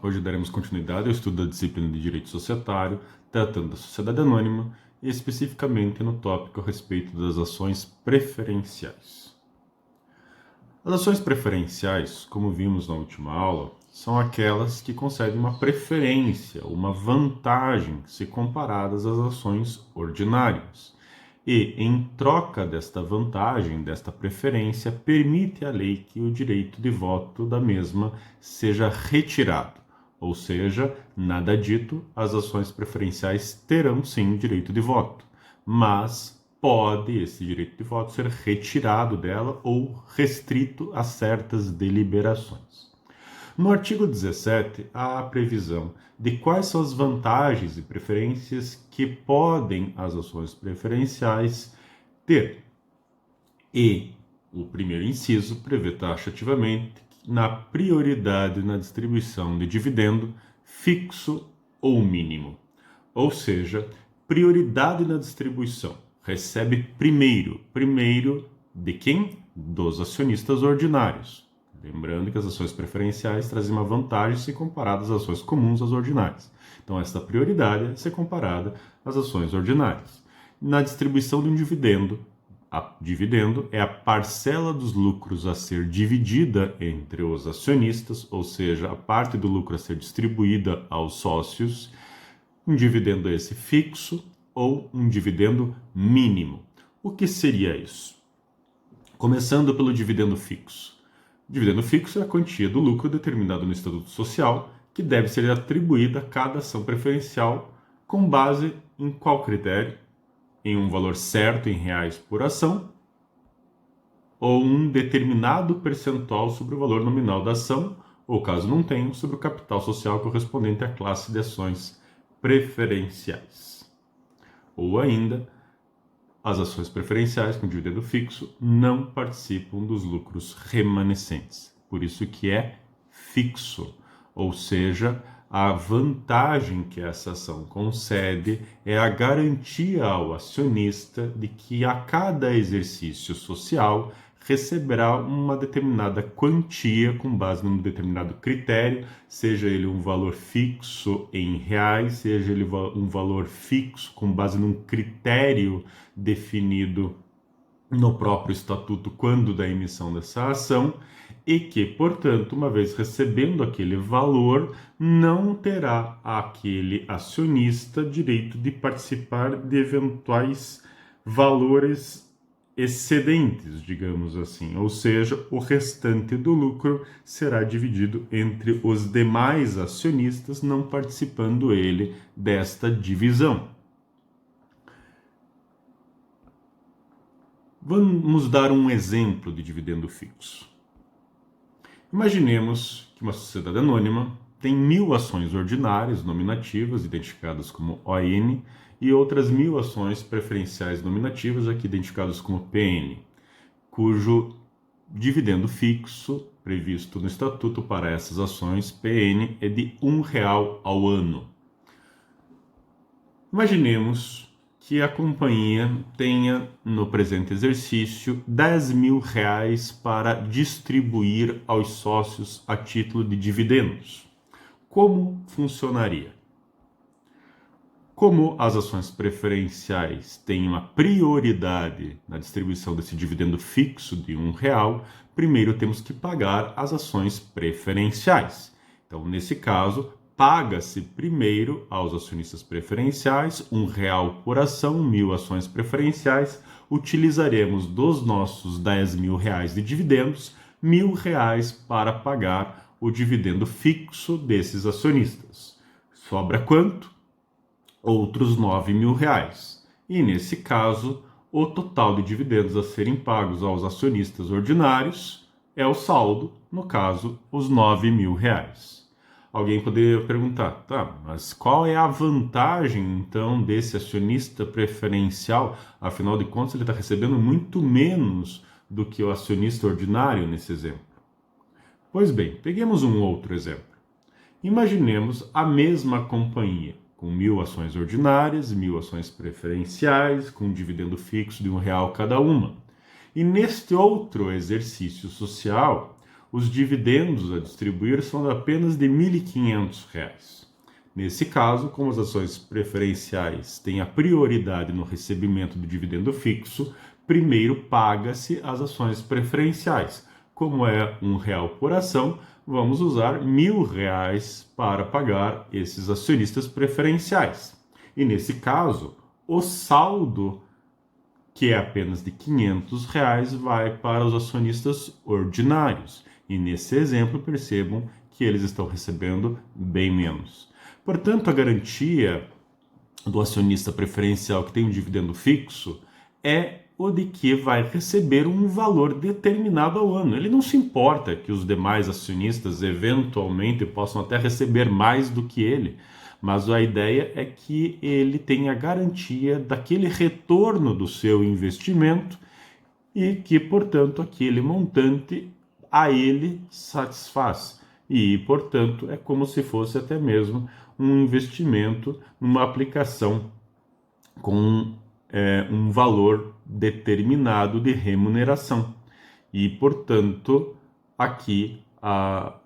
Hoje daremos continuidade ao estudo da disciplina de Direito Societário, tratando da sociedade anônima e especificamente no tópico a respeito das ações preferenciais. As ações preferenciais, como vimos na última aula, são aquelas que concedem uma preferência, uma vantagem se comparadas às ações ordinárias. E, em troca desta vantagem, desta preferência, permite à lei que o direito de voto da mesma seja retirado. Ou seja, nada dito, as ações preferenciais terão sim direito de voto, mas pode esse direito de voto ser retirado dela ou restrito a certas deliberações. No artigo 17, há a previsão de quais são as vantagens e preferências que podem as ações preferenciais ter. E o primeiro inciso prevê taxativamente na prioridade na distribuição de dividendo fixo ou mínimo. Ou seja, prioridade na distribuição. Recebe primeiro de quem? Dos acionistas ordinários. Lembrando que as ações preferenciais trazem uma vantagem se comparadas às ações comuns às ordinárias. Então, esta prioridade é ser comparada às ações ordinárias. Na distribuição de um dividendo, dividendo é a parcela dos lucros a ser dividida entre os acionistas, ou seja, a parte do lucro a ser distribuída aos sócios. Um dividendo esse fixo ou um dividendo mínimo. O que seria isso? Começando pelo dividendo fixo. O dividendo fixo é a quantia do lucro determinado no Estatuto Social que deve ser atribuída a cada ação preferencial com base em qual critério? Em um valor certo em reais por ação ou um determinado percentual sobre o valor nominal da ação ou, caso não tenha, sobre o capital social correspondente à classe de ações preferenciais. Ou ainda, as ações preferenciais com dividendo fixo não participam dos lucros remanescentes. Por isso que é fixo, ou seja, a vantagem que essa ação concede é a garantia ao acionista de que a cada exercício social receberá uma determinada quantia com base num determinado critério, seja ele um valor fixo em reais, seja ele um valor fixo com base num critério definido no próprio estatuto quando da emissão dessa ação, e que, portanto, uma vez recebendo aquele valor, não terá aquele acionista direito de participar de eventuais valores excedentes, digamos assim, ou seja, o restante do lucro será dividido entre os demais acionistas, não participando ele desta divisão. Vamos dar um exemplo de dividendo fixo. Imaginemos que uma sociedade anônima tem 1.000 ações ordinárias nominativas, identificadas como ON, e outras 1.000 ações preferenciais nominativas, aqui identificadas como PN, cujo dividendo fixo previsto no estatuto para essas ações PN é de R$1 ao ano. Imaginemos que a companhia tenha, no presente exercício, R$10.000 para distribuir aos sócios a título de dividendos. Como funcionaria? Como as ações preferenciais têm uma prioridade na distribuição desse dividendo fixo de R$1, primeiro temos que pagar as ações preferenciais. Então, nesse caso, paga-se primeiro aos acionistas preferenciais R$1 por ação, 1.000 ações preferenciais. Utilizaremos dos nossos R$10.000 de dividendos, R$1.000 para pagar o dividendo fixo desses acionistas. Sobra quanto? Outros R$9.000. E nesse caso, o total de dividendos a serem pagos aos acionistas ordinários é o saldo, no caso, os R$9.000. Alguém poderia perguntar, tá, mas qual é a vantagem, então, desse acionista preferencial? Afinal de contas, ele está recebendo muito menos do que o acionista ordinário nesse exemplo. Pois bem, peguemos um outro exemplo. Imaginemos a mesma companhia, com 1.000 ações ordinárias, 1.000 ações preferenciais, com um dividendo fixo de R$1 cada uma. E neste outro exercício social, os dividendos a distribuir são apenas de R$ 1.500. Nesse caso, como as ações preferenciais têm a prioridade no recebimento do dividendo fixo, primeiro paga-se as ações preferenciais. Como é R$ 1 por ação, vamos usar R$ 1.000 para pagar esses acionistas preferenciais. E nesse caso, o saldo, que é apenas de R$ 500, vai para os acionistas ordinários. E nesse exemplo, percebam que eles estão recebendo bem menos. Portanto, a garantia do acionista preferencial que tem um dividendo fixo é o de que vai receber um valor determinado ao ano. Ele não se importa que os demais acionistas eventualmente possam até receber mais do que ele, mas a ideia é que ele tenha garantia daquele retorno do seu investimento e que, portanto, aquele montante a ele satisfaz. E, portanto, é como se fosse até mesmo um investimento numa aplicação com um valor determinado de remuneração. E, portanto, aqui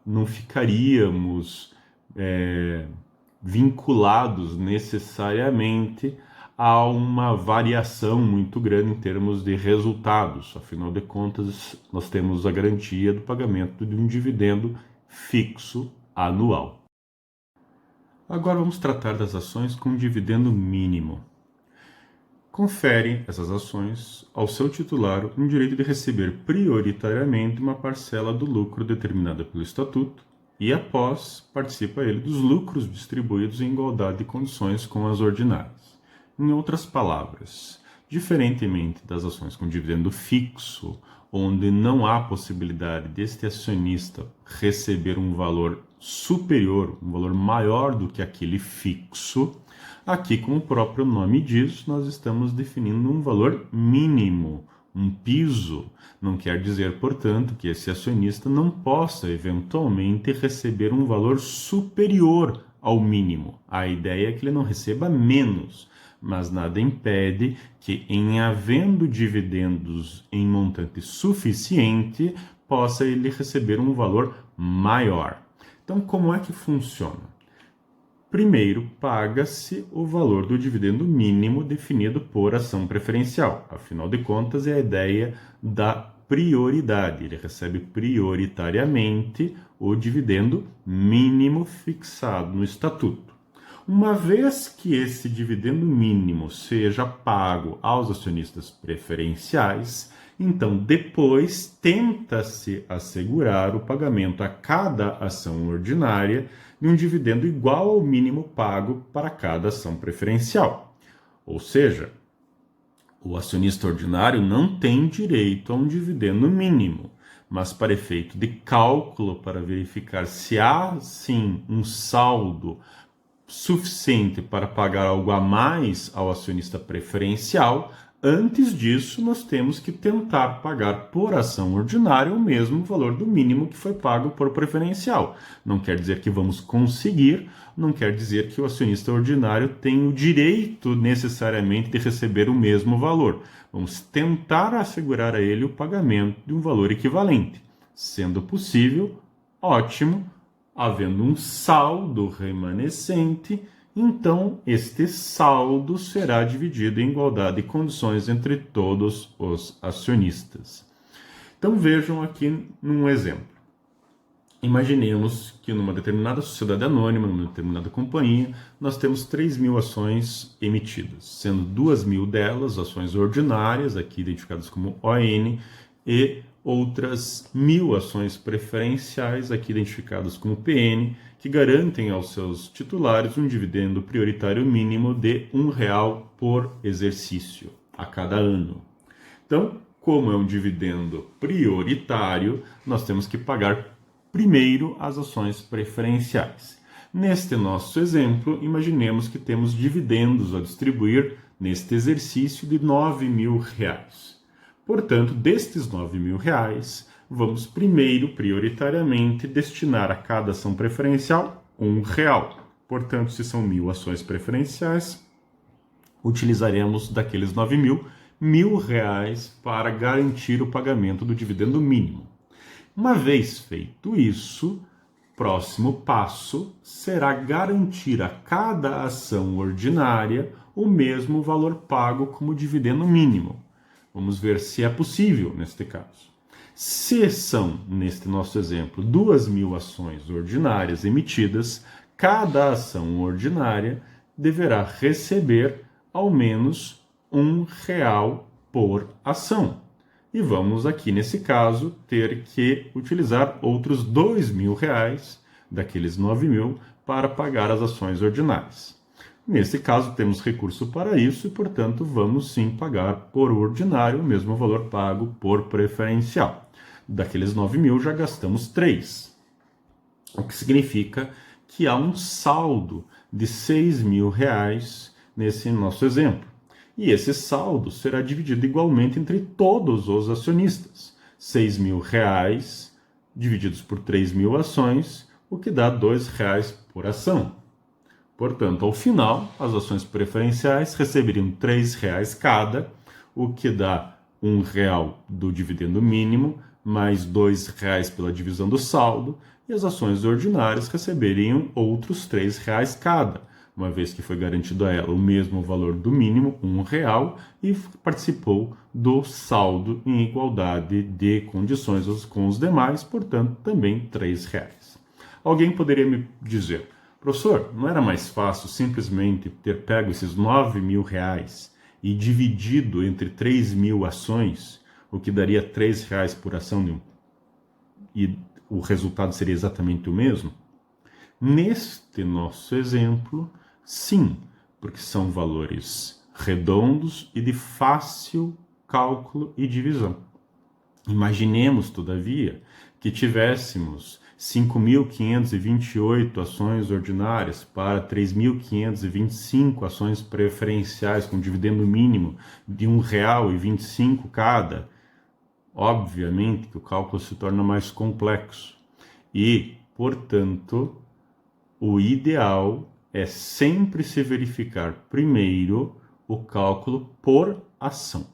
não ficaríamos vinculados necessariamente a uma variação muito grande em termos de resultados. Afinal de contas, nós temos a garantia do pagamento de um dividendo fixo anual. Agora vamos tratar das ações com dividendo mínimo. Confere essas ações ao seu titular um direito de receber prioritariamente uma parcela do lucro determinada pelo Estatuto e, após, participa ele dos lucros distribuídos em igualdade de condições com as ordinárias. Em outras palavras, diferentemente das ações com dividendo fixo, onde não há possibilidade deste acionista receber um valor superior, um valor maior do que aquele fixo, aqui, como o próprio nome diz, nós estamos definindo um valor mínimo, um piso. Não quer dizer, portanto, que esse acionista não possa eventualmente receber um valor superior ao mínimo. A ideia é que ele não receba menos, mas nada impede que, em havendo dividendos em montante suficiente, possa ele receber um valor maior. Então, como é que funciona? Primeiro, paga-se o valor do dividendo mínimo definido por ação preferencial. Afinal de contas, é a ideia da prioridade. Ele recebe prioritariamente o dividendo mínimo fixado no Estatuto. Uma vez que esse dividendo mínimo seja pago aos acionistas preferenciais, então depois tenta-se assegurar o pagamento a cada ação ordinária de um dividendo igual ao mínimo pago para cada ação preferencial. Ou seja, o acionista ordinário não tem direito a um dividendo mínimo, mas para efeito de cálculo, para verificar se há sim um saldo suficiente para pagar algo a mais ao acionista preferencial, antes disso nós temos que tentar pagar por ação ordinária o mesmo valor do mínimo que foi pago por preferencial. Não quer dizer que vamos conseguir, não quer dizer que o acionista ordinário tem o direito necessariamente de receber o mesmo valor. Vamos tentar assegurar a ele o pagamento de um valor equivalente. Sendo possível, ótimo. Havendo um saldo remanescente, então este saldo será dividido em igualdade de condições entre todos os acionistas. Então vejam aqui num exemplo. Imaginemos que numa determinada sociedade anônima, numa determinada companhia, nós temos 3.000 ações emitidas, sendo 2.000 delas ações ordinárias, aqui identificadas como ON, e outras 1.000 ações preferenciais, aqui identificadas como PN, que garantem aos seus titulares um dividendo prioritário mínimo de R$ 1 por exercício a cada ano. Então, como é um dividendo prioritário, nós temos que pagar primeiro as ações preferenciais. Neste nosso exemplo, imaginemos que temos dividendos a distribuir neste exercício de R$ 9.000. Portanto, destes R$ 9.000, vamos primeiro, prioritariamente, destinar a cada ação preferencial R$ 1. Portanto, se são 1.000 ações preferenciais, utilizaremos daqueles 9.000, R$ 1.000 para garantir o pagamento do dividendo mínimo. Uma vez feito isso, próximo passo será garantir a cada ação ordinária o mesmo valor pago como dividendo mínimo. Vamos ver se é possível neste caso. Se são, neste nosso exemplo, 2.000 ações ordinárias emitidas, cada ação ordinária deverá receber ao menos R$ 1 por ação. E vamos aqui, nesse caso, ter que utilizar outros R$ 2.000 daqueles 9.000 para pagar as ações ordinárias. Nesse caso, temos recurso para isso e, portanto, vamos sim pagar por ordinário o mesmo valor pago por preferencial. Daqueles 9.000 já gastamos 3, o que significa que há um saldo de R$ 6.000 nesse nosso exemplo. E esse saldo será dividido igualmente entre todos os acionistas. R$ 6.000 divididos por 3.000 ações, o que dá R$ 2 por ação. Portanto, ao final, as ações preferenciais receberiam R$ 3 cada, o que dá R$ 1 do dividendo mínimo, mais R$ 2 pela divisão do saldo, e as ações ordinárias receberiam outros R$ 3 cada, uma vez que foi garantido a ela o mesmo valor do mínimo, R$ 1, e participou do saldo em igualdade de condições com os demais, portanto, também R$ 3. Alguém poderia me dizer, professor, não era mais fácil simplesmente ter pego esses R$ 9.000 e dividido entre 3.000 ações, o que daria R$ 3 por ação, e o resultado seria exatamente o mesmo? Neste nosso exemplo, sim, porque são valores redondos e de fácil cálculo e divisão. Imaginemos, todavia, que tivéssemos 5.528 ações ordinárias para 3.525 ações preferenciais com dividendo mínimo de R$ 1,25 cada. Obviamente que o cálculo se torna mais complexo e, portanto, o ideal é sempre se verificar primeiro o cálculo por ação,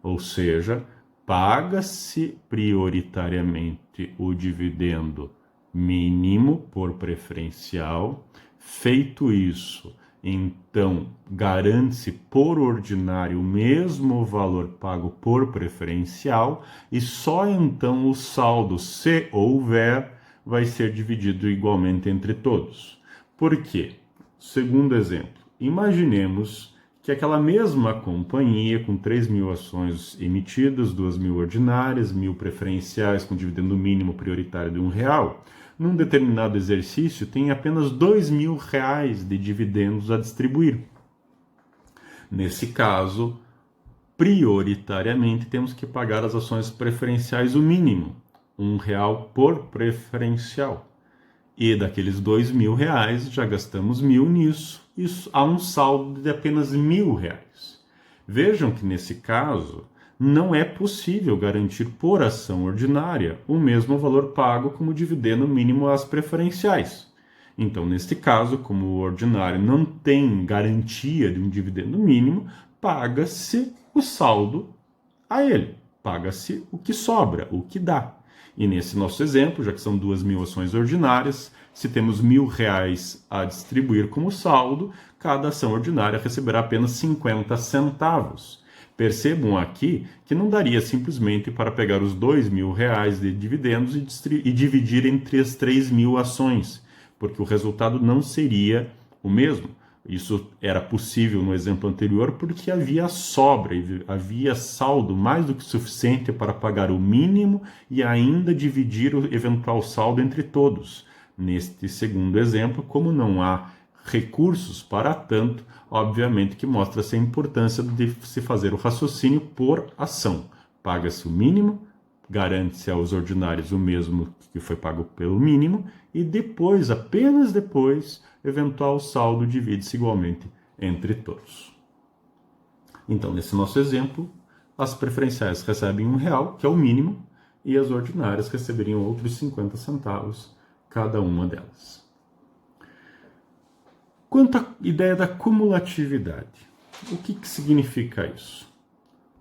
ou seja, paga-se prioritariamente o dividendo mínimo por preferencial. Feito isso, então garante-se por ordinário o mesmo valor pago por preferencial e só então o saldo, se houver, vai ser dividido igualmente entre todos. Por quê? Segundo exemplo, imaginemos que aquela mesma companhia, com 3.000 ações emitidas, 2.000 ordinárias, 1.000 preferenciais com dividendo mínimo prioritário de R$ 1, num determinado exercício tem apenas R$ 2.000 de dividendos a distribuir. Nesse caso, prioritariamente temos que pagar as ações preferenciais o mínimo, R$ 1 por preferencial. E daqueles R$ 2.000, já gastamos 1.000 nisso. Isso há um saldo de apenas R$ 1.000. Vejam que nesse caso não é possível garantir por ação ordinária o mesmo valor pago como dividendo mínimo às preferenciais. Então, neste caso, como o ordinário não tem garantia de um dividendo mínimo, paga-se o saldo a ele, paga-se o que sobra, o que dá. E nesse nosso exemplo, já que são 2.000 ações ordinárias, se temos R$ 1.000 a distribuir como saldo, cada ação ordinária receberá apenas 50 centavos. Percebam aqui que não daria simplesmente para pegar os R$ 2.000 de dividendos e dividir entre as 3.000 ações, porque o resultado não seria o mesmo. Isso era possível no exemplo anterior porque havia sobra, havia saldo mais do que suficiente para pagar o mínimo e ainda dividir o eventual saldo entre todos. Neste segundo exemplo, como não há recursos para tanto, obviamente que mostra-se a importância de se fazer o raciocínio por ação. Paga-se o mínimo, garante-se aos ordinários o mesmo que foi pago pelo mínimo e depois, apenas depois, eventual saldo divide-se igualmente entre todos. Então, nesse nosso exemplo, as preferenciais recebem R$ 1, que é o mínimo, e as ordinárias receberiam outros 50 centavos, cada uma delas. Quanto à ideia da cumulatividade, o que significa isso?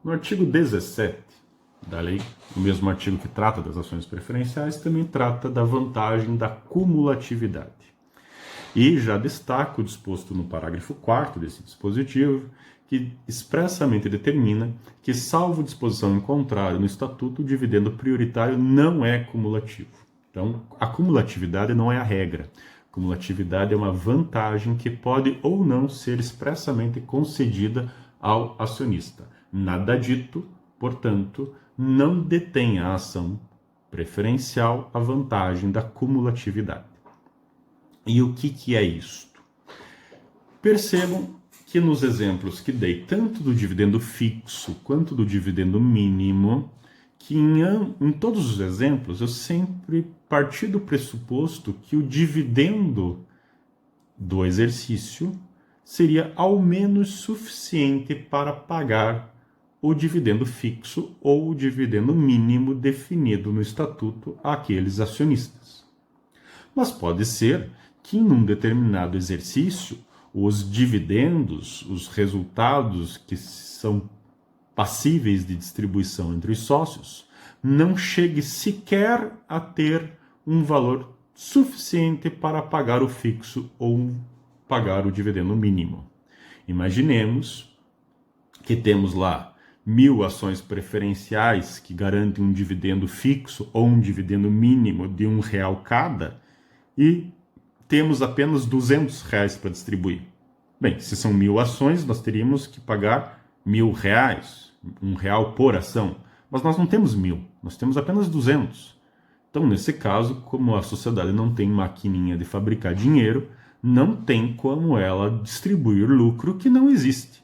No artigo 17, da lei, o mesmo artigo que trata das ações preferenciais, também trata da vantagem da cumulatividade. E já destaco o disposto no parágrafo 4º desse dispositivo, que expressamente determina que, salvo disposição em contrário no Estatuto, o dividendo prioritário não é cumulativo. Então, a cumulatividade não é a regra. A cumulatividade é uma vantagem que pode ou não ser expressamente concedida ao acionista. Nada dito, portanto, não detém a ação preferencial a vantagem da cumulatividade. E o que é isto? Percebam que nos exemplos que dei, tanto do dividendo fixo quanto do dividendo mínimo, que em todos os exemplos eu sempre parti do pressuposto que o dividendo do exercício seria ao menos suficiente para pagar o dividendo fixo ou o dividendo mínimo definido no estatuto àqueles acionistas. Mas pode ser que em um determinado exercício os dividendos, os resultados que são passíveis de distribuição entre os sócios, não chegue sequer a ter um valor suficiente para pagar o fixo ou pagar o dividendo mínimo. Imaginemos que temos lá 1.000 ações preferenciais que garantem um dividendo fixo ou um dividendo mínimo de R$1 cada e temos apenas R$200 para distribuir. Bem, se são 1.000 ações, nós teríamos que pagar R$1.000, R$1 por ação. Mas nós não temos 1.000, nós temos apenas 200. Então, nesse caso, como a sociedade não tem maquininha de fabricar dinheiro, não tem como ela distribuir lucro que não existe.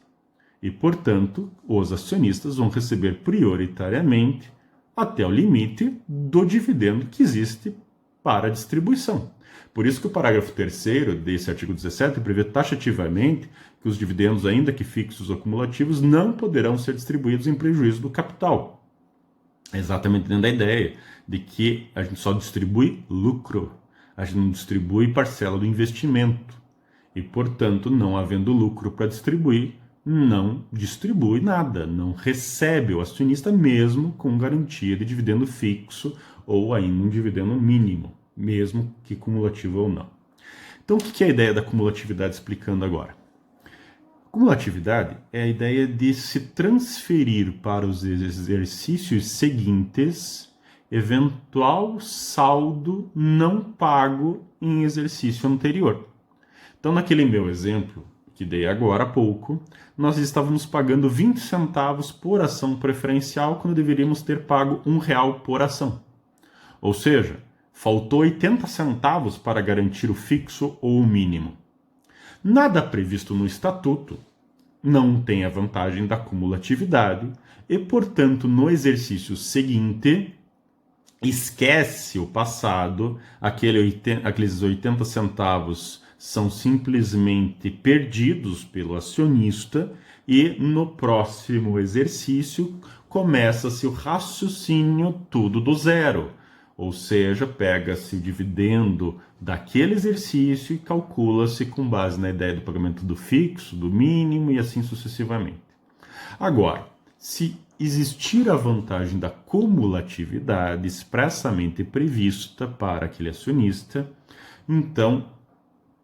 E, portanto, os acionistas vão receber prioritariamente até o limite do dividendo que existe para distribuição. Por isso que o parágrafo 3º desse artigo 17 prevê taxativamente que os dividendos, ainda que fixos ou cumulativos, não poderão ser distribuídos em prejuízo do capital. É exatamente dentro da ideia de que a gente só distribui lucro, a gente não distribui parcela do investimento. E, portanto, não havendo lucro para distribuir, não distribui nada, não recebe o acionista mesmo com garantia de dividendo fixo ou ainda um dividendo mínimo, mesmo que cumulativo ou não. Então, o que é a ideia da cumulatividade explicando agora? Cumulatividade é a ideia de se transferir para os exercícios seguintes eventual saldo não pago em exercício anterior. Então, naquele meu exemplo que dei agora há pouco, nós estávamos pagando 20 centavos por ação preferencial quando deveríamos ter pago R$1 por ação. Ou seja, faltou 80 centavos para garantir o fixo ou o mínimo. Nada previsto no estatuto não tem a vantagem da cumulatividade e, portanto, no exercício seguinte, esquece o passado, aqueles 80 centavos são simplesmente perdidos pelo acionista e no próximo exercício começa-se o raciocínio tudo do zero. Ou seja, pega-se o dividendo daquele exercício e calcula-se com base na ideia do pagamento do fixo, do mínimo e assim sucessivamente. Agora, se existir a vantagem da cumulatividade expressamente prevista para aquele acionista, então,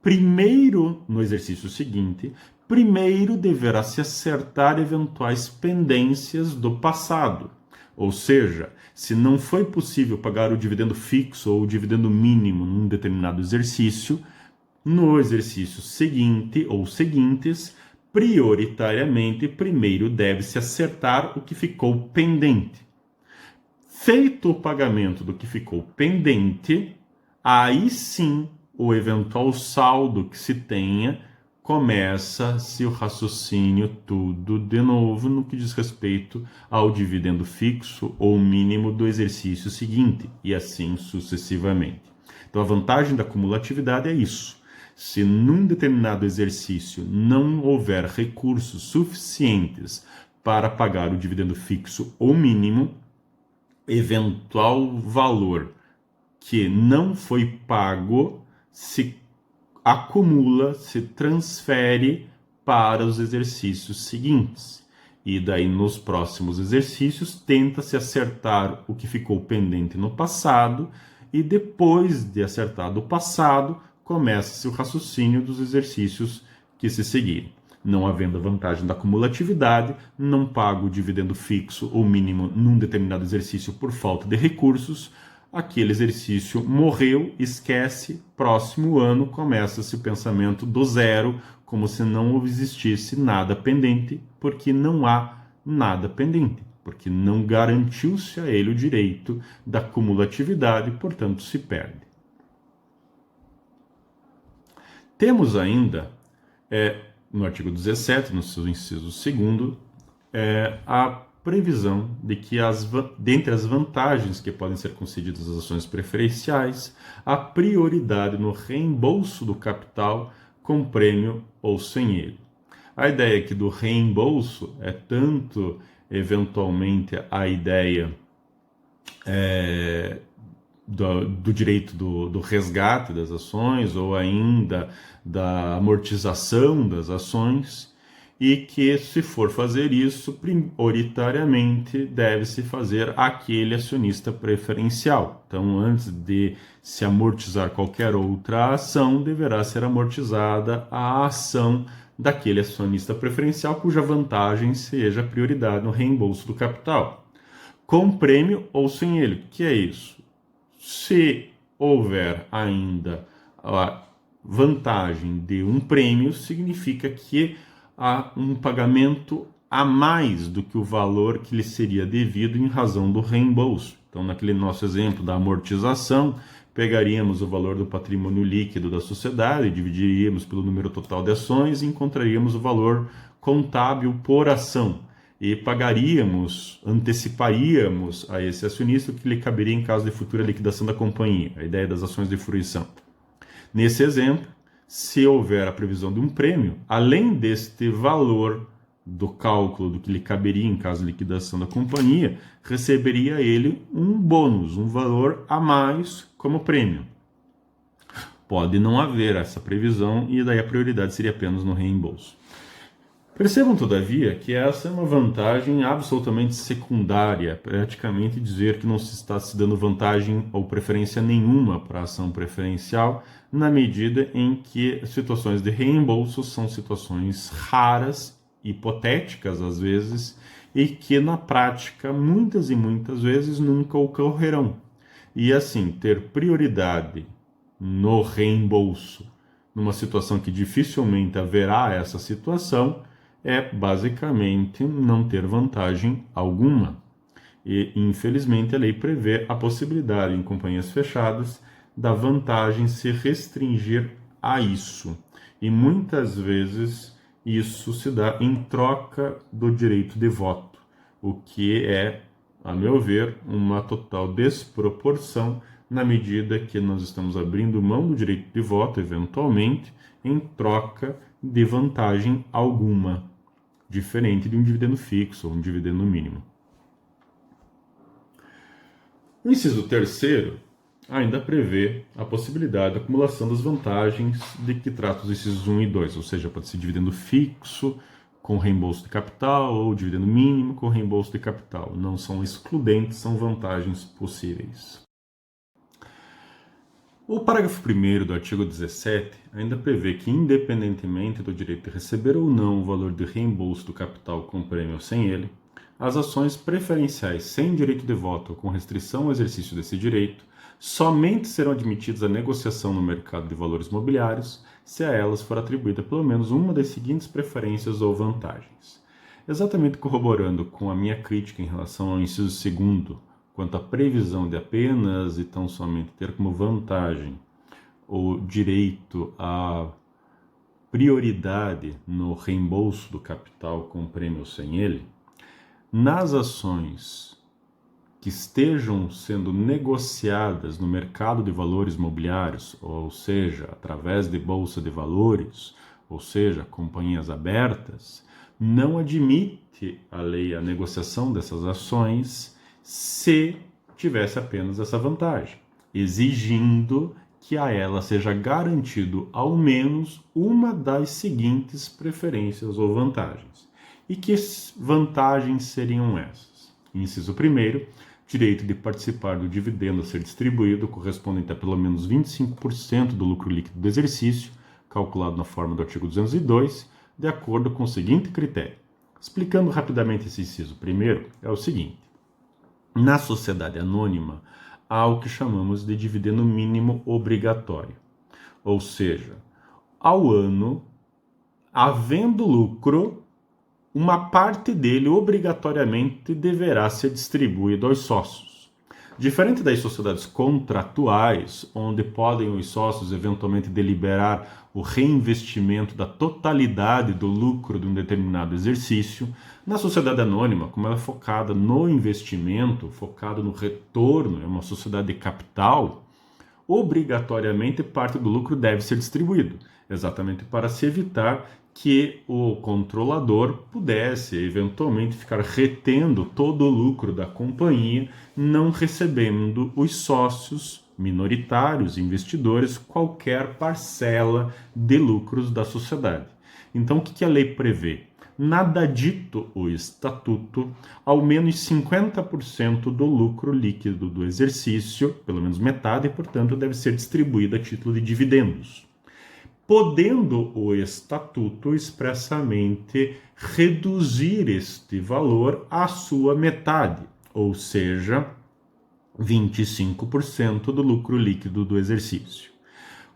primeiro, no exercício seguinte, primeiro deverá se acertar eventuais pendências do passado. Ou seja, se não foi possível pagar o dividendo fixo ou o dividendo mínimo num determinado exercício, no exercício seguinte ou seguintes, prioritariamente, primeiro deve-se acertar o que ficou pendente. Feito o pagamento do que ficou pendente, aí sim o eventual saldo que se tenha, começa-se o raciocínio tudo de novo no que diz respeito ao dividendo fixo ou mínimo do exercício seguinte, e assim sucessivamente. Então a vantagem da cumulatividade é isso. Se num determinado exercício não houver recursos suficientes para pagar o dividendo fixo ou mínimo, eventual valor que não foi pago se acumula, se transfere para os exercícios seguintes. E daí, nos próximos exercícios, tenta-se acertar o que ficou pendente no passado, e depois de acertar do passado, começa-se o raciocínio dos exercícios que se seguirem. Não havendo a vantagem da cumulatividade, não pago o dividendo fixo ou mínimo num determinado exercício por falta de recursos, aquele exercício morreu, esquece, próximo ano começa-se o pensamento do zero, como se não existisse nada pendente, porque não há nada pendente, porque não garantiu-se a ele o direito da cumulatividade, portanto se perde. Temos ainda, no artigo 17, no seu inciso 2º, a previsão de que, dentre as vantagens que podem ser concedidas às ações preferenciais, a prioridade no reembolso do capital com prêmio ou sem ele. A ideia aqui do reembolso é tanto, eventualmente, a ideia do direito do resgate das ações ou ainda da amortização das ações, e que, se for fazer isso, prioritariamente deve-se fazer aquele acionista preferencial. Então, antes de se amortizar qualquer outra ação, deverá ser amortizada a ação daquele acionista preferencial cuja vantagem seja a prioridade no reembolso do capital, com prêmio ou sem ele. O que é isso? Se houver ainda a vantagem de um prêmio, significa que há um pagamento a mais do que o valor que lhe seria devido em razão do reembolso. Então, naquele nosso exemplo da amortização, pegaríamos o valor do patrimônio líquido da sociedade, dividiríamos pelo número total de ações e encontraríamos o valor contábil por ação. E pagaríamos, anteciparíamos a esse acionista o que lhe caberia em caso de futura liquidação da companhia, a ideia das ações de fruição. Nesse exemplo, se houver a previsão de um prêmio, além deste valor do cálculo do que lhe caberia em caso de liquidação da companhia, receberia ele um bônus, um valor a mais como prêmio. Pode não haver essa previsão e daí a prioridade seria apenas no reembolso. Percebam, todavia, que essa é uma vantagem absolutamente secundária, praticamente dizer que não se está se dando vantagem ou preferência nenhuma para a ação preferencial, na medida em que situações de reembolso são situações raras, hipotéticas às vezes, e que na prática muitas e muitas vezes nunca ocorrerão. E assim, ter prioridade no reembolso numa situação que dificilmente haverá essa situação é basicamente não ter vantagem alguma. E, infelizmente, a lei prevê a possibilidade, em companhias fechadas, da vantagem se restringir a isso. E muitas vezes isso se dá em troca do direito de voto, o que é, a meu ver, uma total desproporção na medida que nós estamos abrindo mão do direito de voto, eventualmente, em troca de vantagem alguma, diferente de um dividendo fixo ou um dividendo mínimo. O inciso 3º ainda prevê a possibilidade da acumulação das vantagens de que trata os incisos 1 e 2, ou seja, pode ser dividendo fixo com reembolso de capital ou dividendo mínimo com reembolso de capital. Não são excludentes, são vantagens possíveis. O parágrafo 1º do artigo 17 ainda prevê que, independentemente do direito de receber ou não o valor de reembolso do capital com prêmio ou sem ele, as ações preferenciais sem direito de voto ou com restrição ao exercício desse direito somente serão admitidas à negociação no mercado de valores mobiliários se a elas for atribuída pelo menos uma das seguintes preferências ou vantagens. Exatamente corroborando com a minha crítica em relação ao inciso 2º, quanto à previsão de apenas e tão somente ter como vantagem o direito à prioridade no reembolso do capital com prêmio ou sem ele, nas ações que estejam sendo negociadas no mercado de valores mobiliários, ou seja, através de bolsa de valores, ou seja, companhias abertas, não admite a lei a negociação dessas ações se tivesse apenas essa vantagem, exigindo que a ela seja garantido ao menos uma das seguintes preferências ou vantagens. E que vantagens seriam essas? Inciso 1º, direito de participar do dividendo a ser distribuído, correspondente a pelo menos 25% do lucro líquido do exercício, calculado na forma do artigo 202, de acordo com o seguinte critério. Explicando rapidamente esse inciso 1º, é o seguinte. Na sociedade anônima, há o que chamamos de dividendo mínimo obrigatório. Ou seja, ao ano, havendo lucro, uma parte dele obrigatoriamente deverá ser distribuído aos sócios. Diferente das sociedades contratuais, onde podem os sócios eventualmente deliberar o reinvestimento da totalidade do lucro de um determinado exercício, na sociedade anônima, como ela é focada no investimento, focada no retorno, é uma sociedade de capital, obrigatoriamente parte do lucro deve ser distribuído, exatamente para se evitar que o controlador pudesse eventualmente ficar retendo todo o lucro da companhia, não recebendo os sócios minoritários, investidores, qualquer parcela de lucros da sociedade. Então, o que a lei prevê? Nada dito o estatuto, ao menos 50% do lucro líquido do exercício, pelo menos metade, portanto, deve ser distribuído a título de dividendos, podendo o estatuto expressamente reduzir este valor à sua metade, ou seja, 25% do lucro líquido do exercício.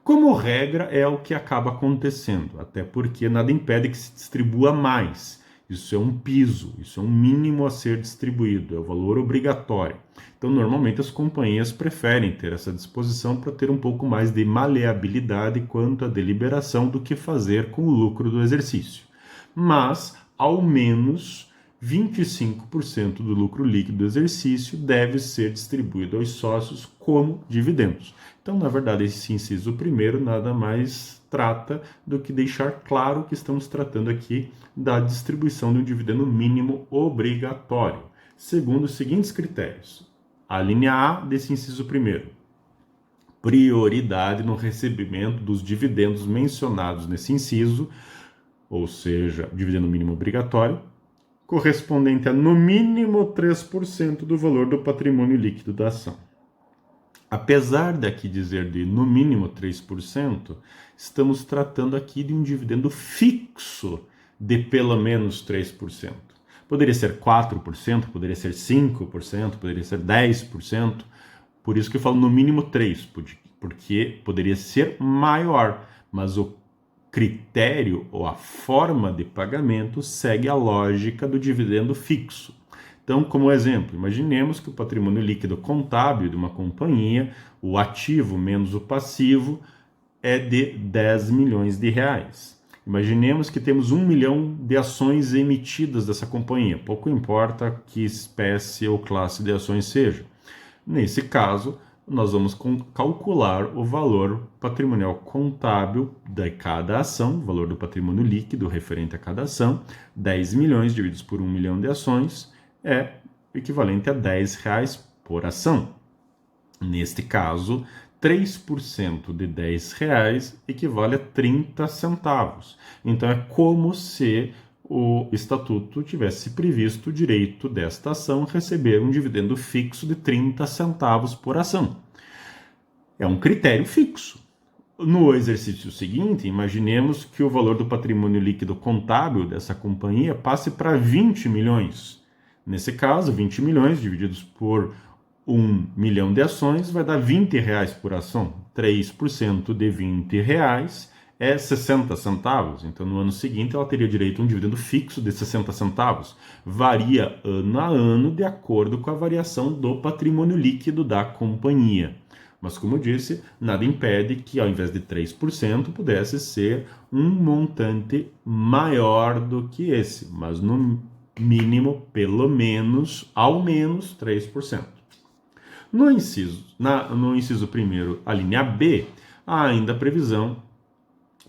Como regra, é o que acaba acontecendo, até porque nada impede que se distribua mais. Isso é um piso, isso é um mínimo a ser distribuído, é o valor obrigatório. Então, normalmente, as companhias preferem ter essa disposição para ter um pouco mais de maleabilidade quanto à deliberação do que fazer com o lucro do exercício. Mas, ao menos, 25% do lucro líquido do exercício deve ser distribuído aos sócios como dividendos. Então, na verdade, esse inciso 1º nada mais trata do que deixar claro que estamos tratando aqui da distribuição de um dividendo mínimo obrigatório, segundo os seguintes critérios. A linha A desse inciso 1º. Prioridade no recebimento dos dividendos mencionados nesse inciso, ou seja, dividendo mínimo obrigatório, correspondente a no mínimo 3% do valor do patrimônio líquido da ação. Apesar de aqui dizer de no mínimo 3%, estamos tratando aqui de um dividendo fixo de pelo menos 3%. Poderia ser 4%, poderia ser 5%, poderia ser 10%. Por isso que eu falo no mínimo 3%, porque poderia ser maior, mas o critério ou a forma de pagamento segue a lógica do dividendo fixo. Então, como exemplo, imaginemos que o patrimônio líquido contábil de uma companhia, o ativo menos o passivo, é de 10 milhões de reais. Imaginemos que temos 1 milhão de ações emitidas dessa companhia, pouco importa que espécie ou classe de ações seja. Nesse caso, nós vamos calcular o valor patrimonial contábil de cada ação, o valor do patrimônio líquido referente a cada ação, 10 milhões divididos por 1 milhão de ações, é equivalente a R$10 por ação. Neste caso, 3% de R$10 equivale a 30 centavos. Então, é como se o estatuto tivesse previsto o direito desta ação receber um dividendo fixo de 30 centavos por ação. É um critério fixo. No exercício seguinte, imaginemos que o valor do patrimônio líquido contábil dessa companhia passe para 20 milhões. Nesse caso, 20 milhões divididos por 1 milhão de ações vai dar R$20 por ação. 3% de R$20 é 60 centavos. Então, no ano seguinte, ela teria direito a um dividendo fixo de 60 centavos. Varia ano a ano de acordo com a variação do patrimônio líquido da companhia. Mas, como eu disse, nada impede que, ao invés de 3%, pudesse ser um montante maior do que esse. Mas, no mínimo, pelo menos, ao menos 3%. No inciso 1º, a linha B, há ainda a previsão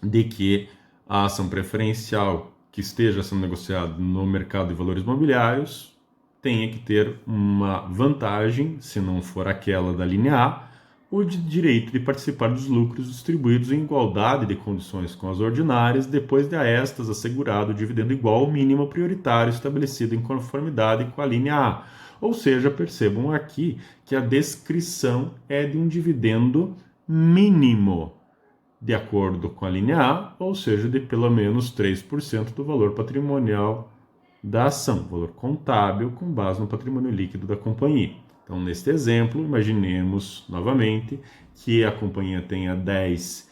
de que a ação preferencial que esteja sendo negociada no mercado de valores mobiliários tenha que ter uma vantagem, se não for aquela da linha A, o direito de participar dos lucros distribuídos em igualdade de condições com as ordinárias, depois de a estas assegurado o dividendo igual ao mínimo prioritário estabelecido em conformidade com a linha A. Ou seja, percebam aqui que a descrição é de um dividendo mínimo, de acordo com a linha A, ou seja, de pelo menos 3% do valor patrimonial da ação, valor contábil com base no patrimônio líquido da companhia. Então, neste exemplo, imaginemos novamente que a companhia tenha 10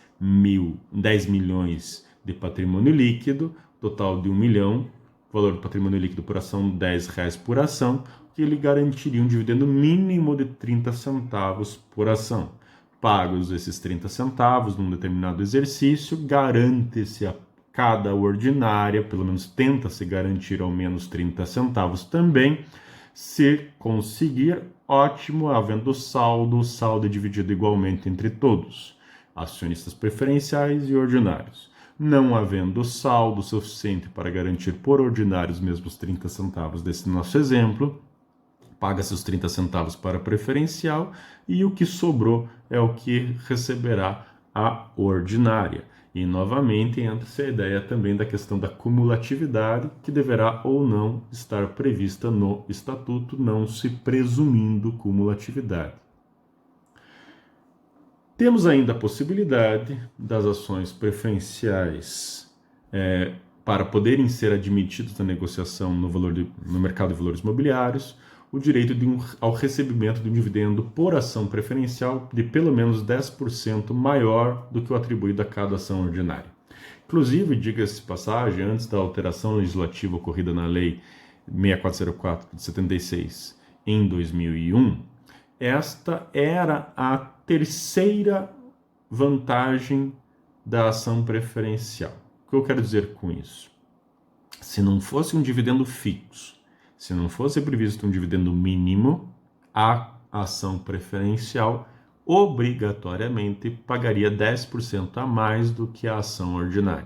milhões de patrimônio líquido, total de 1 milhão, valor do patrimônio líquido por ação R$10 por ação, que lhe garantiria um dividendo mínimo de 30 centavos por ação. Pagos esses 30 centavos num determinado exercício, garante-se a cada ordinária, pelo menos tenta-se garantir ao menos 30 centavos também. Se conseguir, ótimo, havendo saldo, o saldo é dividido igualmente entre todos, acionistas preferenciais e ordinários. Não havendo saldo suficiente para garantir por ordinário os mesmos 30 centavos desse nosso exemplo, paga-se os 30 centavos para preferencial e o que sobrou é o que receberá a ordinária. E, novamente, entra-se a ideia também da questão da cumulatividade, que deverá ou não estar prevista no Estatuto, não se presumindo cumulatividade. Temos ainda a possibilidade das ações preferenciais para poderem ser admitidos na negociação no mercado de valores imobiliários, o direito ao recebimento de um dividendo por ação preferencial de pelo menos 10% maior do que o atribuído a cada ação ordinária. Inclusive, diga-se de passagem, antes da alteração legislativa ocorrida na Lei 6404 de 76 em 2001, esta era a terceira vantagem da ação preferencial. O que eu quero dizer com isso? Se não fosse um dividendo fixo, se não fosse previsto um dividendo mínimo, a ação preferencial obrigatoriamente pagaria 10% a mais do que a ação ordinária.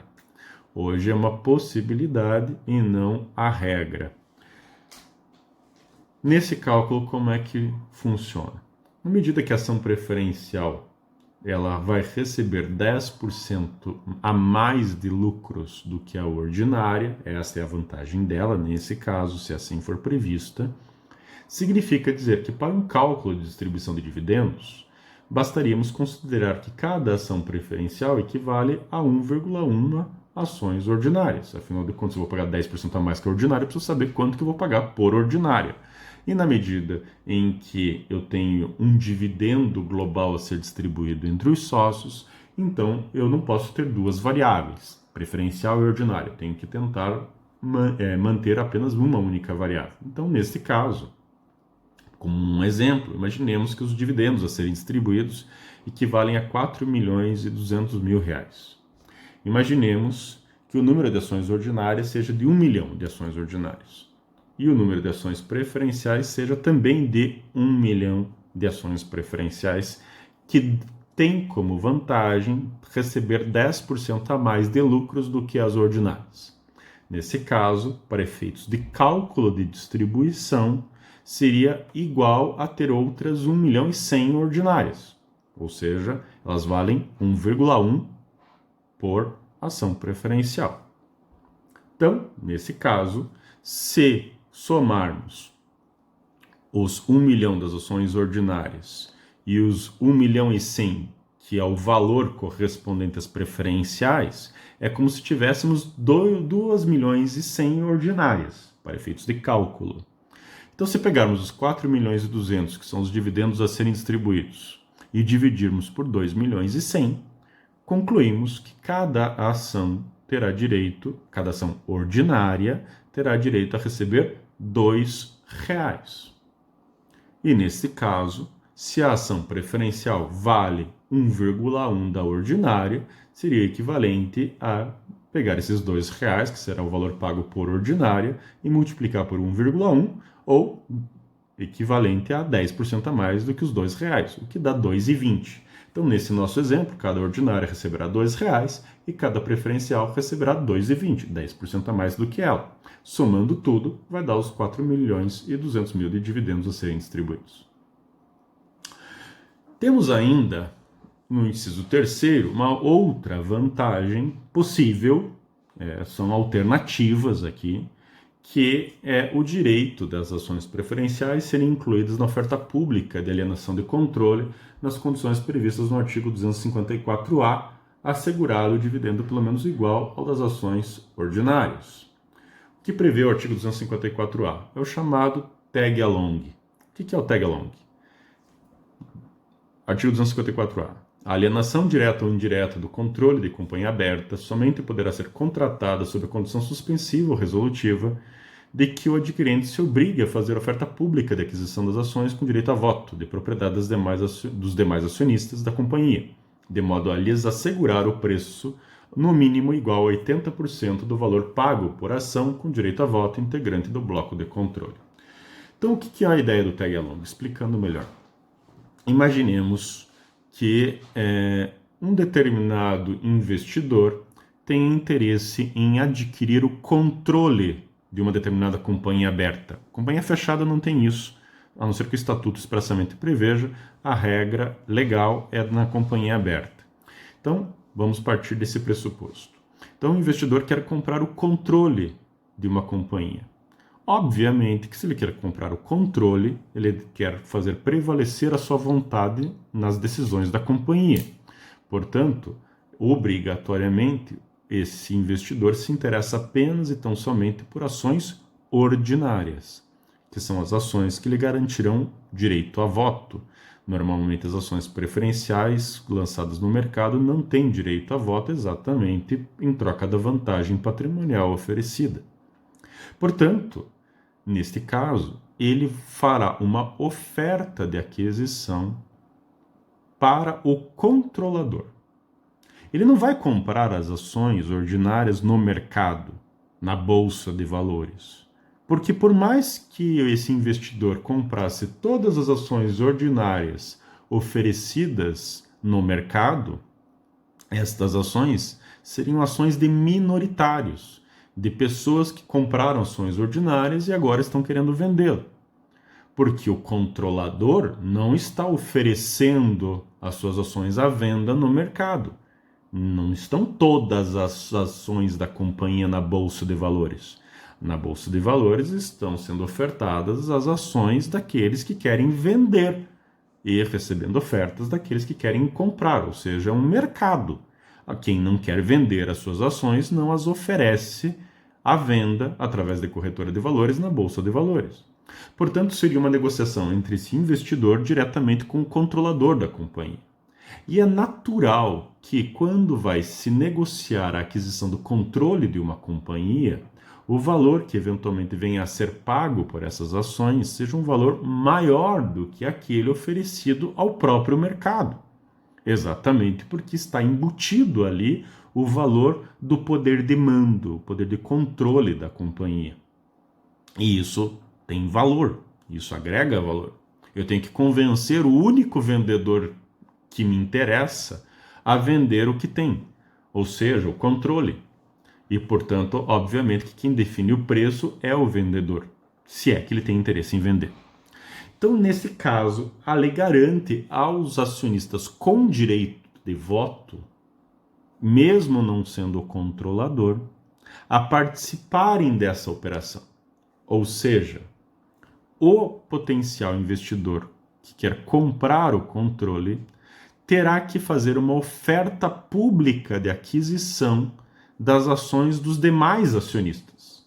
Hoje é uma possibilidade e não a regra. Nesse cálculo, como é que funciona? Na medida que a ação preferencial ela vai receber 10% a mais de lucros do que a ordinária, essa é a vantagem dela, nesse caso, se assim for prevista, significa dizer que para um cálculo de distribuição de dividendos, bastaríamos considerar que cada ação preferencial equivale a 1,1 ações ordinárias. Afinal de contas, eu vou pagar 10% a mais que a ordinária, eu preciso saber quanto que eu vou pagar por ordinária. E na medida em que eu tenho um dividendo global a ser distribuído entre os sócios, então eu não posso ter duas variáveis, preferencial e ordinária. Eu tenho que tentar manter apenas uma única variável. Então, nesse caso, como um exemplo, imaginemos que os dividendos a serem distribuídos equivalem a R$4.200.000. Imaginemos que o número de ações ordinárias seja de 1 milhão de ações ordinárias. E o número de ações preferenciais seja também de 1 milhão de ações preferenciais, que tem como vantagem receber 10% a mais de lucros do que as ordinárias. Nesse caso, para efeitos de cálculo de distribuição, seria igual a ter outras 1 milhão e 100 ordinárias, ou seja, elas valem 1,1 por ação preferencial. Então, nesse caso, se somarmos os 1 milhão das ações ordinárias e os 1 milhão e 100, que é o valor correspondente às preferenciais, é como se tivéssemos 2 milhões e 100 ordinárias, para efeitos de cálculo. Então, se pegarmos os 4 milhões e 200, que são os dividendos a serem distribuídos, e dividirmos por 2 milhões e 100, concluímos que cada ação ordinária terá direito a receber R$2. E nesse caso, se a ação preferencial vale 1,1 da ordinária, seria equivalente a pegar esses R$2, que será o valor pago por ordinária, e multiplicar por 1,1, ou equivalente a 10% a mais do que os R$2, o que dá R$2,20. Então, nesse nosso exemplo, cada ordinária receberá R$2 e cada preferencial receberá R$2,20, 10% a mais do que ela. Somando tudo, vai dar os 4.200.000 de dividendos a serem distribuídos. Temos ainda, no inciso terceiro, uma outra vantagem possível, são alternativas aqui, que é o direito das ações preferenciais serem incluídas na oferta pública de alienação de controle nas condições previstas no artigo 254-A, assegurado o dividendo pelo menos igual ao das ações ordinárias. O que prevê o artigo 254-A? É o chamado tag-along. O que é o tag-along? Artigo 254-A. A alienação direta ou indireta do controle de companhia aberta somente poderá ser contratada sob a condição suspensiva ou resolutiva de que o adquirente se obrigue a fazer oferta pública de aquisição das ações com direito a voto de propriedade dos demais acionistas da companhia, de modo a lhes assegurar o preço no mínimo igual a 80% do valor pago por ação com direito a voto integrante do bloco de controle. Então, o que é a ideia do tag-along? Explicando melhor. Imaginemos que um determinado investidor tem interesse em adquirir o controle de uma determinada companhia aberta. Companhia fechada não tem isso, a não ser que o estatuto expressamente preveja, a regra legal é na companhia aberta. Então, vamos partir desse pressuposto. Então, o investidor quer comprar o controle de uma companhia. Obviamente que se ele quer comprar o controle, ele quer fazer prevalecer a sua vontade nas decisões da companhia. Portanto, obrigatoriamente, esse investidor se interessa apenas e tão somente por ações ordinárias, que são as ações que lhe garantirão direito a voto. Normalmente, as ações preferenciais lançadas no mercado não têm direito a voto exatamente em troca da vantagem patrimonial oferecida. Portanto, neste caso, ele fará uma oferta de aquisição para o controlador. Ele não vai comprar as ações ordinárias no mercado, na bolsa de valores. Porque por mais que esse investidor comprasse todas as ações ordinárias oferecidas no mercado, estas ações seriam ações de minoritários, de pessoas que compraram ações ordinárias e agora estão querendo vendê-las. Porque o controlador não está oferecendo as suas ações à venda no mercado. Não estão todas as ações da companhia na Bolsa de Valores. Na Bolsa de Valores estão sendo ofertadas as ações daqueles que querem vender e recebendo ofertas daqueles que querem comprar, ou seja, é um mercado. Quem não quer vender as suas ações não as oferece à venda através da corretora de valores na Bolsa de Valores. Portanto, seria uma negociação entre esse investidor diretamente com o controlador da companhia. E é natural que, quando vai se negociar a aquisição do controle de uma companhia, o valor que eventualmente venha a ser pago por essas ações seja um valor maior do que aquele oferecido ao próprio mercado. Exatamente porque está embutido ali o valor do poder de mando, o poder de controle da companhia. E isso tem valor, isso agrega valor. Eu tenho que convencer o único vendedor que me interessa a vender o que tem, ou seja, o controle. E, portanto, obviamente que quem define o preço é o vendedor, se é que ele tem interesse em vender. Então, nesse caso, a lei garante aos acionistas com direito de voto, mesmo não sendo o controlador, a participarem dessa operação. Ou seja, o potencial investidor que quer comprar o controle terá que fazer uma oferta pública de aquisição das ações dos demais acionistas.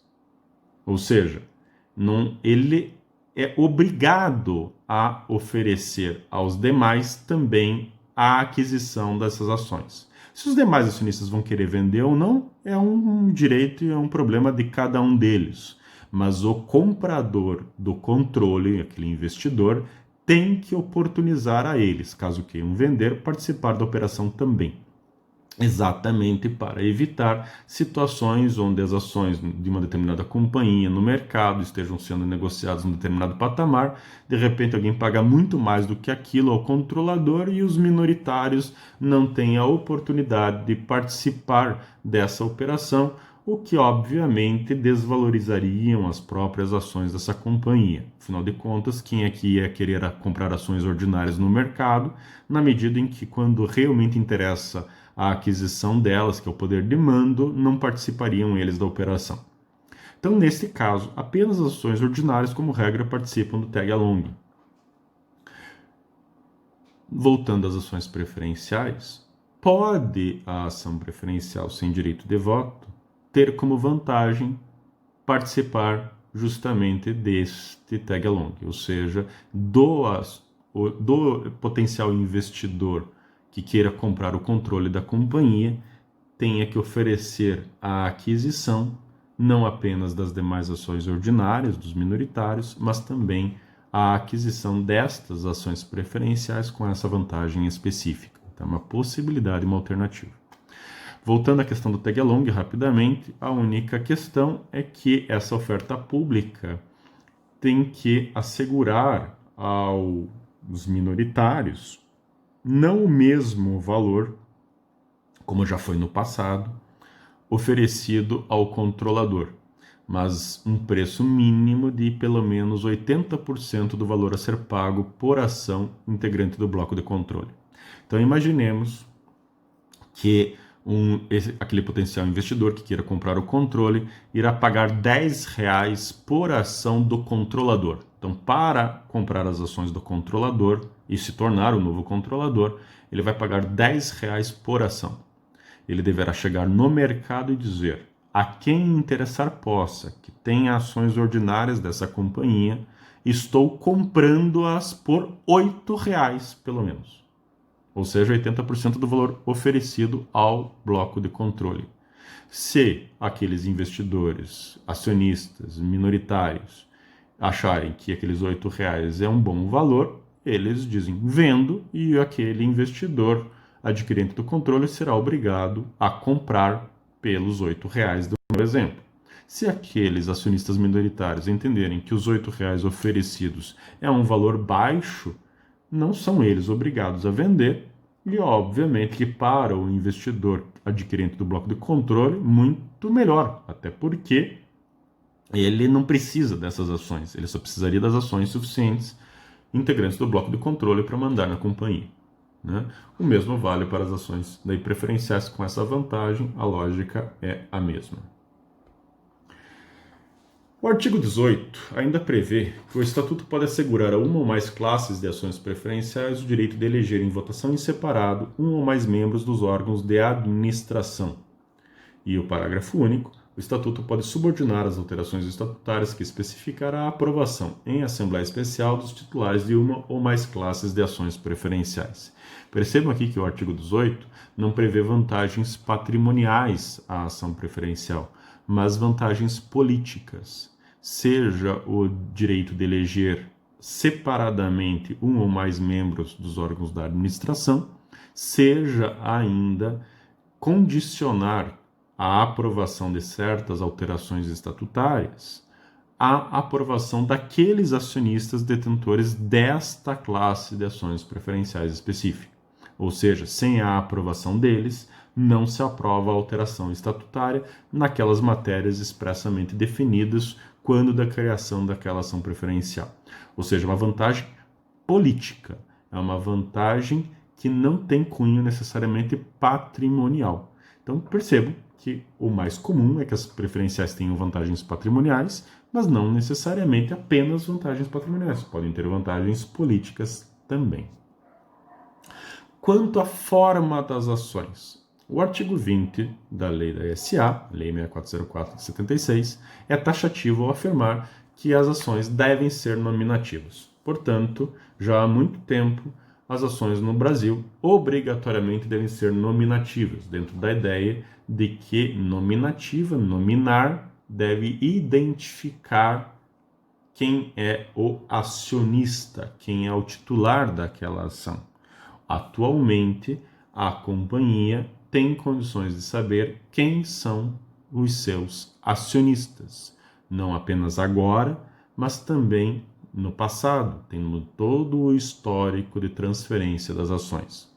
Ou seja, ele é obrigado a oferecer aos demais também a aquisição dessas ações. Se os demais acionistas vão querer vender ou não, é um direito e é um problema de cada um deles. Mas o comprador do controle, aquele investidor, tem que oportunizar a eles, caso queiram vender, participar da operação também. Exatamente para evitar situações onde as ações de uma determinada companhia no mercado estejam sendo negociadas em um determinado patamar, de repente alguém paga muito mais do que aquilo ao controlador e os minoritários não têm a oportunidade de participar dessa operação, o que obviamente desvalorizariam as próprias ações dessa companhia. Afinal de contas, quem é que ia querer comprar ações ordinárias no mercado, na medida em que, quando realmente interessa a aquisição delas, que é o poder de mando, não participariam eles da operação. Então, neste caso, apenas as ações ordinárias, como regra, participam do tag-along. Voltando às ações preferenciais, pode a ação preferencial sem direito de voto ter como vantagem participar justamente deste tag-along, ou seja, do potencial investidor que queira comprar o controle da companhia tenha que oferecer a aquisição não apenas das demais ações ordinárias, dos minoritários, mas também a aquisição destas ações preferenciais com essa vantagem específica. Então, uma possibilidade, uma alternativa. Voltando à questão do tag-along, rapidamente, a única questão é que essa oferta pública tem que assegurar aos minoritários não o mesmo valor, como já foi no passado, oferecido ao controlador, mas um preço mínimo de pelo menos 80% do valor a ser pago por ação integrante do bloco de controle. Então, imaginemos que aquele potencial investidor que queira comprar o controle irá pagar R$10 por ação do controlador. Então, para comprar as ações do controlador e se tornar o novo controlador, ele vai pagar R$10 por ação. Ele deverá chegar no mercado e dizer: a quem interessar possa, que tenha ações ordinárias dessa companhia, estou comprando-as por R$8 pelo menos. Ou seja, 80% do valor oferecido ao bloco de controle. Se aqueles investidores, acionistas, minoritários, acharem que aqueles R$8 é um bom valor, eles dizem vendo, e aquele investidor adquirente do controle será obrigado a comprar pelos R$8 do exemplo. Se aqueles acionistas minoritários entenderem que os R$8 oferecidos é um valor baixo, não são eles obrigados a vender, e obviamente que para o investidor adquirente do bloco de controle, muito melhor, até porque ele não precisa dessas ações, ele só precisaria das ações suficientes integrantes do bloco de controle para mandar na companhia. Né? O mesmo vale para as ações preferenciais. Com essa vantagem, a lógica é a mesma. O artigo 18 ainda prevê que o Estatuto pode assegurar a uma ou mais classes de ações preferenciais o direito de eleger em votação em separado um ou mais membros dos órgãos de administração. E o parágrafo único, o Estatuto pode subordinar as alterações estatutárias que especificará a aprovação em Assembleia Especial dos titulares de uma ou mais classes de ações preferenciais. Percebam aqui que o artigo 18 não prevê vantagens patrimoniais à ação preferencial, mas vantagens políticas, seja o direito de eleger separadamente um ou mais membros dos órgãos da administração, seja ainda condicionar a aprovação de certas alterações estatutárias à aprovação daqueles acionistas detentores desta classe de ações preferenciais específica. Ou seja, sem a aprovação deles, não se aprova a alteração estatutária naquelas matérias expressamente definidas quando da criação daquela ação preferencial. Ou seja, uma vantagem política, é uma vantagem que não tem cunho necessariamente patrimonial. Então, percebo que o mais comum é que as preferenciais tenham vantagens patrimoniais, mas não necessariamente apenas vantagens patrimoniais, podem ter vantagens políticas também. Quanto à forma das ações, o artigo 20 da Lei da SA, Lei 6404 de 76, é taxativo ao afirmar que as ações devem ser nominativas. Portanto, já há muito tempo, as ações no Brasil obrigatoriamente devem ser nominativas, dentro da ideia de que nominativa, nominar, deve identificar quem é o acionista, quem é o titular daquela ação. Atualmente, a companhia tem condições de saber quem são os seus acionistas, não apenas agora, mas também no passado, tendo todo o histórico de transferência das ações.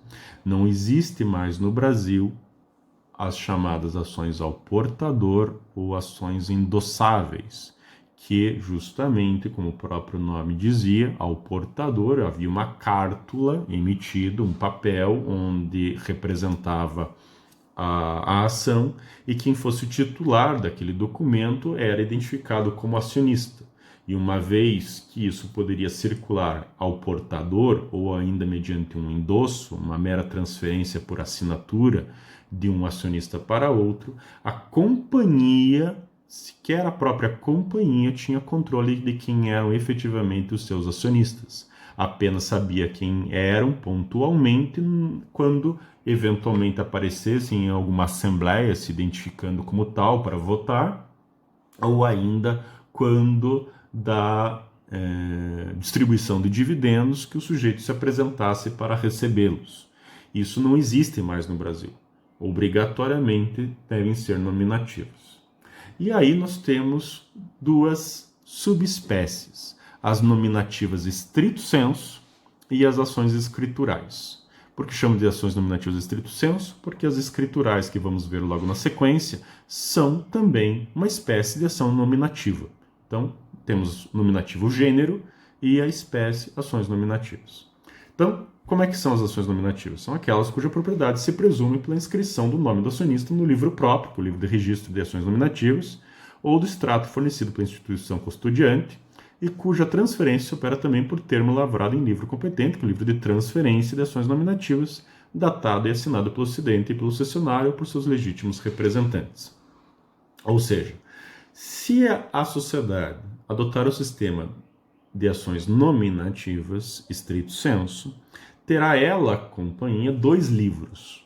Não existe mais no Brasil as chamadas ações ao portador ou ações endossáveis, que justamente, como o próprio nome dizia, ao portador havia uma cártula emitida, um papel onde representava a ação, e quem fosse o titular daquele documento era identificado como acionista. E uma vez que isso poderia circular ao portador, ou ainda mediante um endosso, uma mera transferência por assinatura de um acionista para outro, a companhia, sequer a própria companhia, tinha controle de quem eram efetivamente os seus acionistas. Apenas sabia quem eram pontualmente quando eventualmente aparecessem em alguma assembleia se identificando como tal para votar, ou ainda quando da distribuição de dividendos que o sujeito se apresentasse para recebê-los. Isso não existe mais no Brasil. Obrigatoriamente devem ser nominativos. E aí nós temos duas subespécies: as nominativas estrito sensu e as ações escriturais. Por que chamo de ações nominativas estrito sensu? Porque as escriturais, que vamos ver logo na sequência, são também uma espécie de ação nominativa. Então, temos nominativo gênero e a espécie ações nominativas. Então, como é que são as ações nominativas? São aquelas cuja propriedade se presume pela inscrição do nome do acionista no livro próprio, o livro de registro de ações nominativas, ou do extrato fornecido pela instituição custodiante, e cuja transferência se opera também por termo lavrado em livro competente, que é o livro de transferência de ações nominativas, datado e assinado pelo cedente e pelo cessionário ou por seus legítimos representantes. Ou seja, se a sociedade adotar o sistema de ações nominativas, estrito sensu, terá ela, a companhia, dois livros.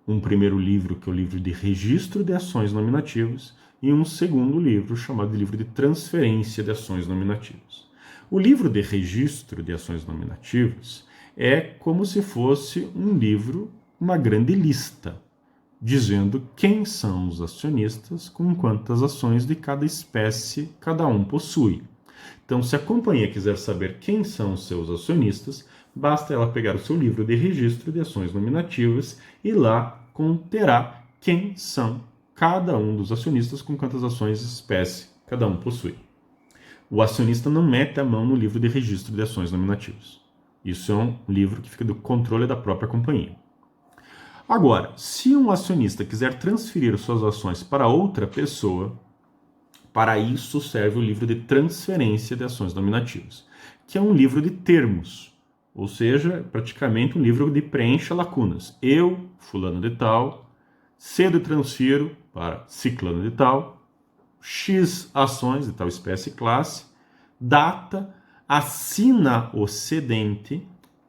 Um primeiro livro, que é o livro de registro de ações nominativas, e um segundo livro, chamado de livro de transferência de ações nominativas. O livro de registro de ações nominativas é como se fosse um livro, uma grande lista, dizendo quem são os acionistas, com quantas ações de cada espécie cada um possui. Então, se a companhia quiser saber quem são os seus acionistas, basta ela pegar o seu livro de registro de ações nominativas e lá conterá quem são cada um dos acionistas, com quantas ações de espécie cada um possui. O acionista não mete a mão no livro de registro de ações nominativas. Isso é um livro que fica do controle da própria companhia. Agora, se um acionista quiser transferir suas ações para outra pessoa, para isso serve o livro de transferência de ações nominativas, que é um livro de termos, ou seja, praticamente um livro de preencha lacunas. Eu, fulano de tal, cedo e transfiro para ciclano de tal, X ações de tal espécie e classe, data, assina o cedente,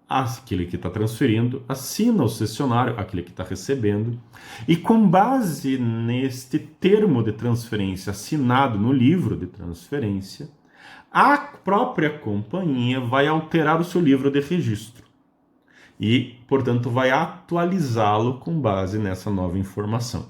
aquele que está transferindo, assina o cessionário, aquele que está recebendo, e com base neste termo de transferência assinado no livro de transferência, a própria companhia vai alterar o seu livro de registro e, portanto, vai atualizá-lo com base nessa nova informação.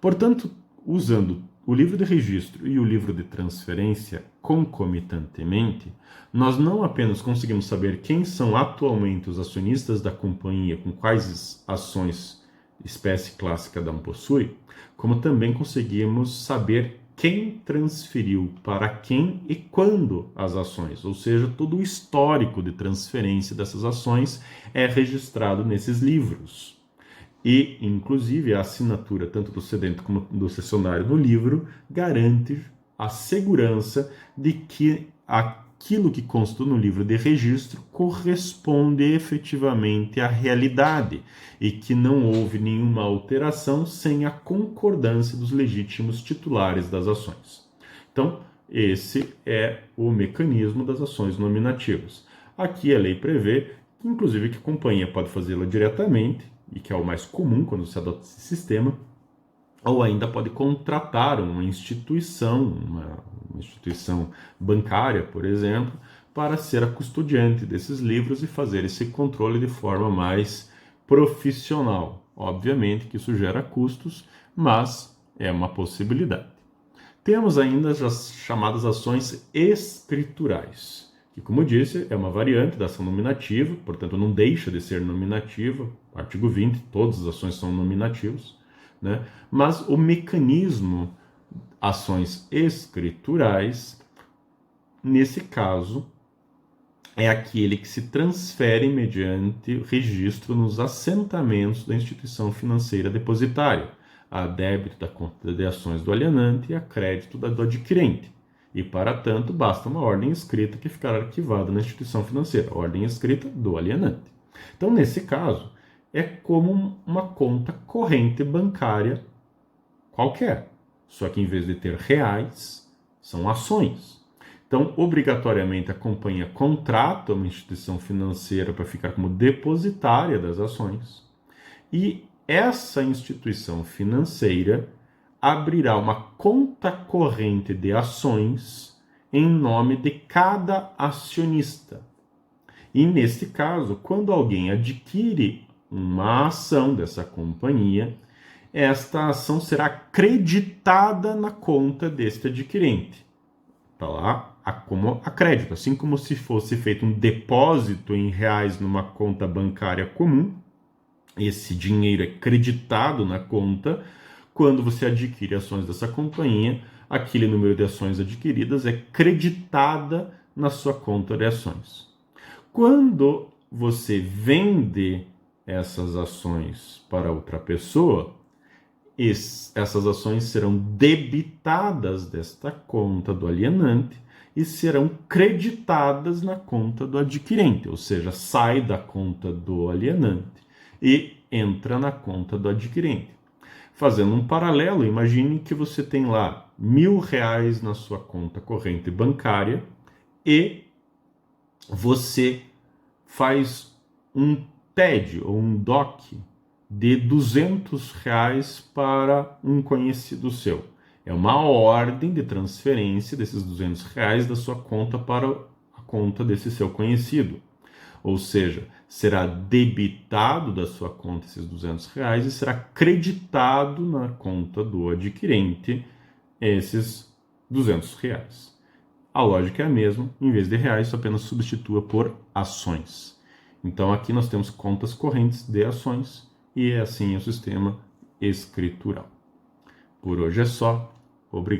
Portanto, usando o livro de registro e o livro de transferência concomitantemente, nós não apenas conseguimos saber quem são atualmente os acionistas da companhia, com quais ações, espécie, classe cada um possui, como também conseguimos saber quem transferiu para quem e quando as ações, ou seja, todo o histórico de transferência dessas ações é registrado nesses livros. E, inclusive, a assinatura tanto do cedente como do cessionário no livro garante a segurança de que aquilo que consta no livro de registro corresponde efetivamente à realidade e que não houve nenhuma alteração sem a concordância dos legítimos titulares das ações. Então, esse é o mecanismo das ações nominativas. Aqui a lei prevê, inclusive, que a companhia pode fazê-lo diretamente, e que é o mais comum quando se adota esse sistema, ou ainda pode contratar uma instituição bancária, por exemplo, para ser a custodiante desses livros e fazer esse controle de forma mais profissional. Obviamente que isso gera custos, mas é uma possibilidade. Temos ainda as chamadas ações escriturais, que, como disse, é uma variante da ação nominativa, portanto não deixa de ser nominativa. Artigo 20, todas as ações são nominativas, né? Mas o mecanismo, ações escriturais, nesse caso, é aquele que se transfere mediante registro nos assentamentos da instituição financeira depositária, a débito da conta de ações do alienante e a crédito da do adquirente. E, para tanto, basta uma ordem escrita que ficará arquivada na instituição financeira, ordem escrita do alienante. Então, nesse caso, é como uma conta corrente bancária qualquer, só que em vez de ter reais, são ações. Então, obrigatoriamente, a companhia contrata uma instituição financeira para ficar como depositária das ações, e essa instituição financeira abrirá uma conta corrente de ações em nome de cada acionista. E, neste caso, quando alguém adquire uma ação dessa companhia, esta ação será creditada na conta deste adquirente. Está lá como a crédito, assim como se fosse feito um depósito em reais numa conta bancária comum. Esse dinheiro é creditado na conta. Quando você adquire ações dessa companhia, aquele número de ações adquiridas é creditada na sua conta de ações. Quando você vende essas ações para outra pessoa, essas ações serão debitadas desta conta do alienante e serão creditadas na conta do adquirente, ou seja, sai da conta do alienante e entra na conta do adquirente. Fazendo um paralelo, imagine que você tem lá R$1.000 na sua conta corrente bancária e você faz um TED ou um DOC de R$200 para um conhecido seu. É uma ordem de transferência desses R$200 da sua conta para a conta desse seu conhecido. Ou seja, será debitado da sua conta esses R$200 e será creditado na conta do adquirente esses R$200. A lógica é a mesma, em vez de reais, apenas substitua por ações. Então aqui nós temos contas correntes de ações e é assim o sistema escritural. Por hoje é só. Obrigado.